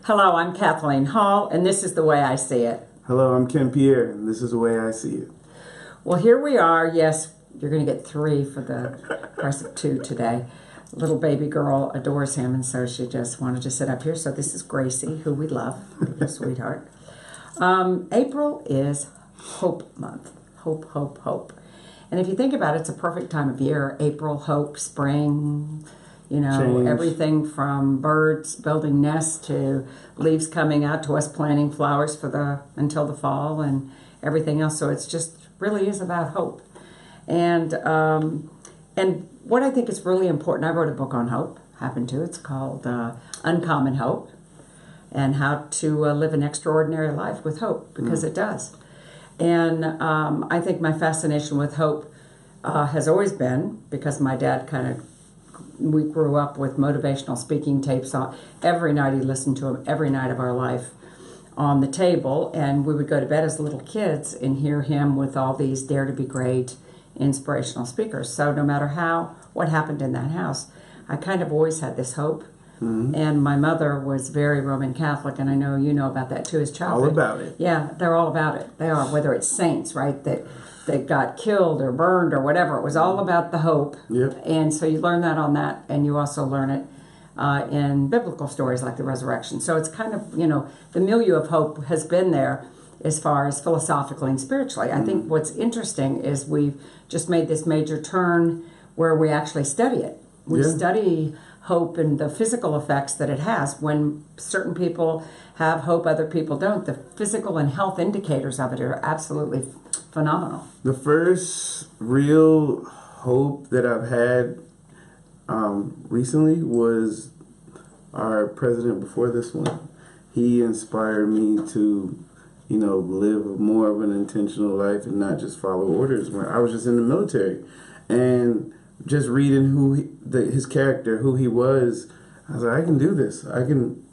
Hello, I'm Kathleen Hall, and this is The Way I See It. Hello, I'm Ken Pierre, and this is the way I see it. Well, here we are. Yes, you're going to get 3 for the price of 2 today. Little baby girl adores him, and so she just wanted to sit up here. So this is Gracie, who we love, your sweetheart. April is Hope Month. Hope, hope, hope. And if you think about it, it's a perfect time of year. April, hope, spring, Change. everything from birds building nests to leaves coming out to us planting flowers until the fall and everything else. So it's just really is about hope. And what I think is really important, I wrote a book on hope, it's called Uncommon Hope, and how to live an extraordinary life with hope, because it does. And I think my fascination with hope has always been, because my dad we grew up with motivational speaking tapes on every night. He listened to them every night of our life on the table, and we would go to bed as little kids and hear him with all these dare to be great inspirational speakers. So no matter what happened in that house, I kind of always had this hope. Mm-hmm. And my mother was very Roman Catholic, and I know you know about that too as childhood. All about it. Yeah, they're all about it. They are, whether it's saints, right, that got killed or burned or whatever. It was all about the hope. Yep. And so you learn that on that, and you also learn it in biblical stories like the resurrection. So it's kind of, the milieu of hope has been there as far as philosophically and spiritually. I think what's interesting is we've just made this major turn where we actually study it. We study hope and the physical effects that it has. When certain people have hope, other people don't. The physical and health indicators of it are absolutely phenomenal. The first real hope that I've had recently was our president before this one. He inspired me to, live more of an intentional life and not just follow orders. When I was just in the military, and just reading his character, who he was, I was like, I can do this. I can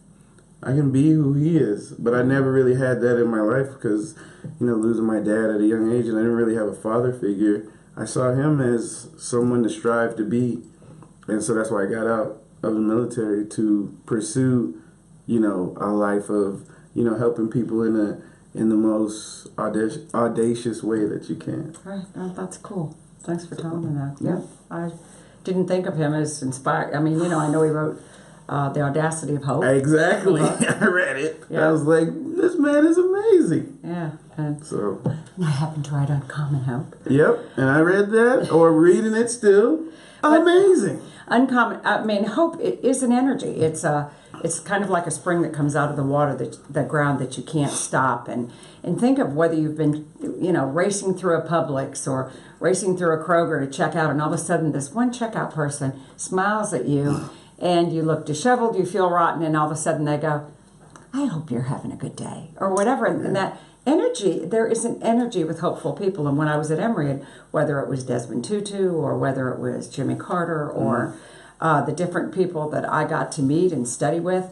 be who he is. But I never really had that in my life because, losing my dad at a young age, and I didn't really have a father figure. I saw him as someone to strive to be. And so that's why I got out of the military, to pursue, a life of, helping people in the most audacious way that you can. Right. Oh, that's cool. Thanks for telling me that. Yeah. I didn't think of him as inspired. I mean, I know he wrote The Audacity of Hope. Exactly. I read it. Yeah. I was like, this man is amazing. Yeah. And so I happened to write Uncommon Hope. Yep. And I read that, or reading it still. Amazing. Hope is an energy. It's kind of like a spring that comes out of the water, the ground that you can't stop. And think of whether you've been, racing through a Publix or racing through a Kroger to check out, and all of a sudden this one checkout person smiles at you, and you look disheveled, you feel rotten, and all of a sudden they go, I hope you're having a good day, or whatever. And that energy, there is an energy with hopeful people. And when I was at Emory, whether it was Desmond Tutu or whether it was Jimmy Carter or the different people that I got to meet and study with,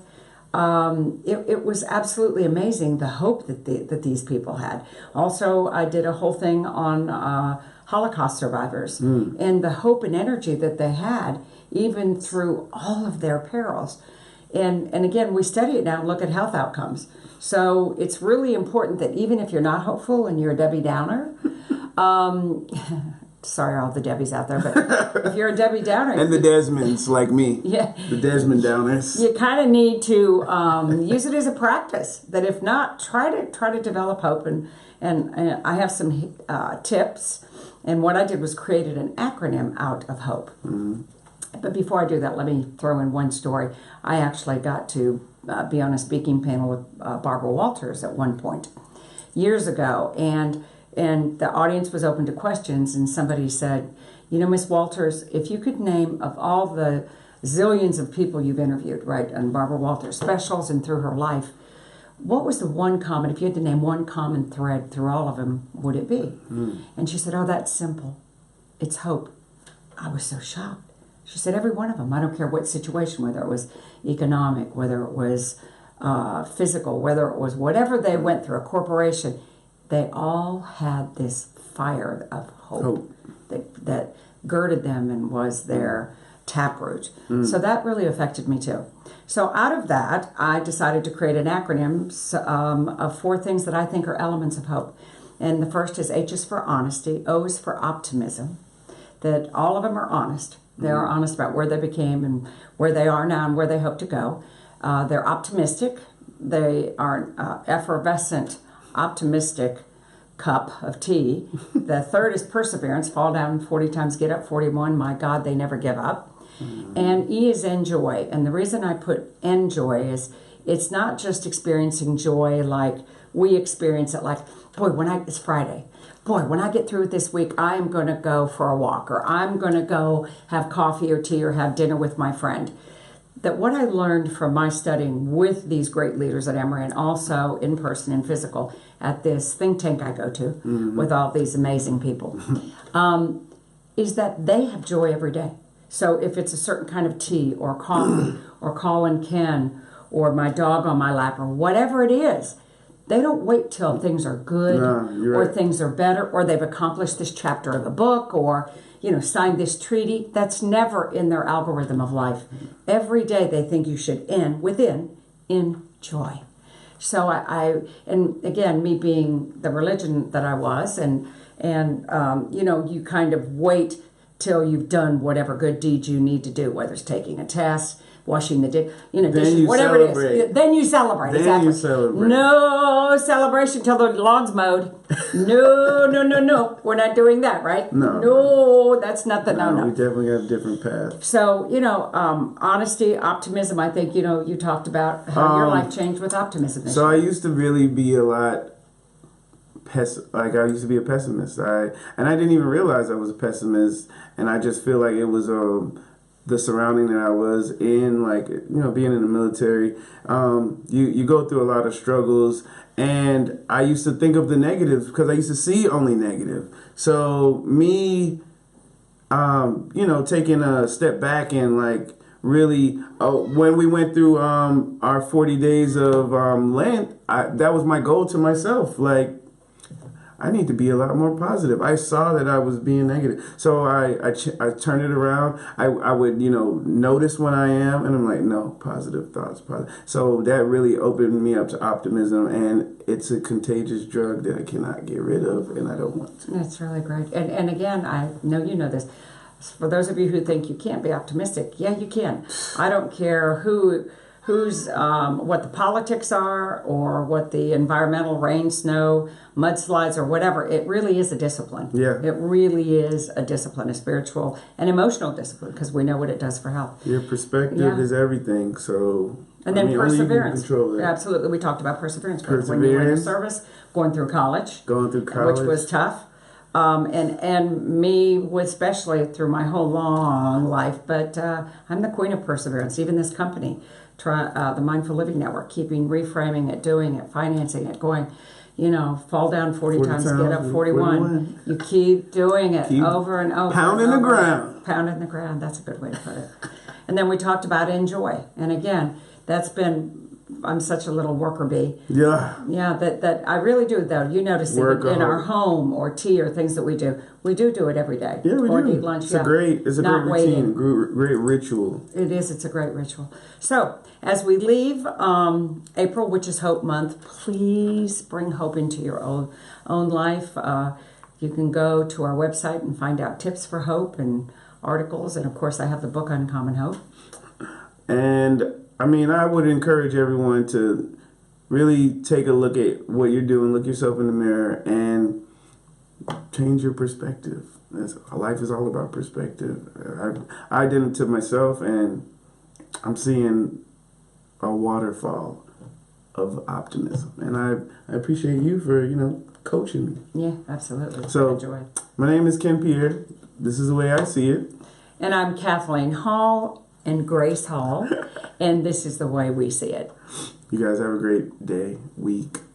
it was absolutely amazing, the hope that these people had. Also, I did a whole thing on Holocaust survivors and the hope and energy that they had even through all of their perils. And again, we study it now and look at health outcomes. So it's really important that even if you're not hopeful and you're a Debbie Downer, sorry, all the Debbies out there, but if you're a Debbie Downer... And the Desmonds, like me. Yeah. The Desmond Downers. You kind of need to use it as a practice. That if not, try to develop hope. And I have some tips. And what I did was created an acronym out of hope. Mm-hmm. But before I do that, let me throw in one story. I actually got to be on a speaking panel with Barbara Walters at one point years ago, and the audience was open to questions, and somebody said, Miss Walters, if you could name, of all the zillions of people you've interviewed, right, on Barbara Walters specials and through her life, what was the one common, if you had to name one common thread through all of them, would it be? And she said, oh, that's simple. It's hope. I was so shocked. She said, every one of them, I don't care what situation, whether it was economic, whether it was physical, whether it was whatever they went through, a corporation, they all had this fire of hope. That girded them and was their taproot. So that really affected me too. So out of that, I decided to create an acronym of 4 things that I think are elements of hope. And the first is H is for honesty, O is for optimism, that all of them are honest. They are honest about where they became and where they are now and where they hope to go. They're optimistic. They are effervescent, optimistic cup of tea. The third is perseverance. Fall down 40 times, get up 41. My God, they never give up. And E is enjoy. And the reason I put enjoy is it's not just experiencing joy like we experience it, like, boy, it's Friday. Boy, when I get through with this week, I am going to go for a walk, or I'm going to go have coffee or tea or have dinner with my friend. That what I learned from my studying with these great leaders at Emory, and also in person and physical at this think tank I go to with all these amazing people, is that they have joy every day. So if it's a certain kind of tea or coffee or calling Ken or my dog on my lap or whatever it is, they don't wait till things are good or things are better or they've accomplished this chapter of a book or, signed this treaty. That's never in their algorithm of life. Every day they think you should end within enjoy. So and again, me being the religion that I was, and you kind of wait till you've done whatever good deed you need to do, whether it's taking a test, washing the dishes, whatever it is. Then you celebrate. Then you celebrate. No celebration till the lawn's mowed. No. We're not doing that, right? No, that's not the no. We definitely got a different path. So, honesty, optimism, I think, you talked about how your life changed with optimism. So I used to really be a lot I used to be a pessimist. I didn't even realize I was a pessimist, and I just feel like it was the surrounding that I was in, being in the military. You go through a lot of struggles, and I used to think of the negatives because I used to see only negative. So me, taking a step back and really, when we went through our 40 days of Lent, that was my goal to myself. I need to be a lot more positive. I saw that I was being negative. So I turned it around. I would, notice when I am, and I'm like, no, positive thoughts, positive. So that really opened me up to optimism, and it's a contagious drug that I cannot get rid of, and I don't want to. That's really great. And again, I know you know this. For those of you who think you can't be optimistic, yeah, you can. I don't care who's what the politics are or what the environmental rain, snow, mudslides or whatever. It really is a discipline. Yeah. It really is a discipline, a spiritual and emotional discipline, because we know what it does for health. Your perspective is everything. So and then perseverance. Control that. Absolutely, we talked about perseverance. When you were in your service, going through college, which was tough. And me, especially through my whole long life, but I'm the queen of perseverance. Even this company, the Mindful Living Network, reframing it, doing it, financing it, going, fall down 40 times, get up 41. You keep doing it over and over. Pounding the ground. Pounding the ground. That's a good way to put it. And then we talked about enjoy. And again, I'm such a little worker bee. Yeah. Yeah, that I really do, though. You notice it in our home or tea or things that we do. We do it every day. Yeah, we do. Eat lunch. It's a great routine, great ritual. It is. It's a great ritual. So, as we leave April, which is Hope Month, please bring hope into your own life. You can go to our website and find out tips for hope and articles. And, of course, I have the book Uncommon Hope. And I would encourage everyone to really take a look at what you're doing, look yourself in the mirror, and change your perspective. Life is all about perspective. I did it to myself, and I'm seeing a waterfall of optimism. And I appreciate you for, coaching me. Yeah, absolutely. So, enjoy. My name is Ken Pierre. This is the way I see it. And I'm Kathleen Hall and Grace Hall, and this is the way we see it. You guys have a great day, week.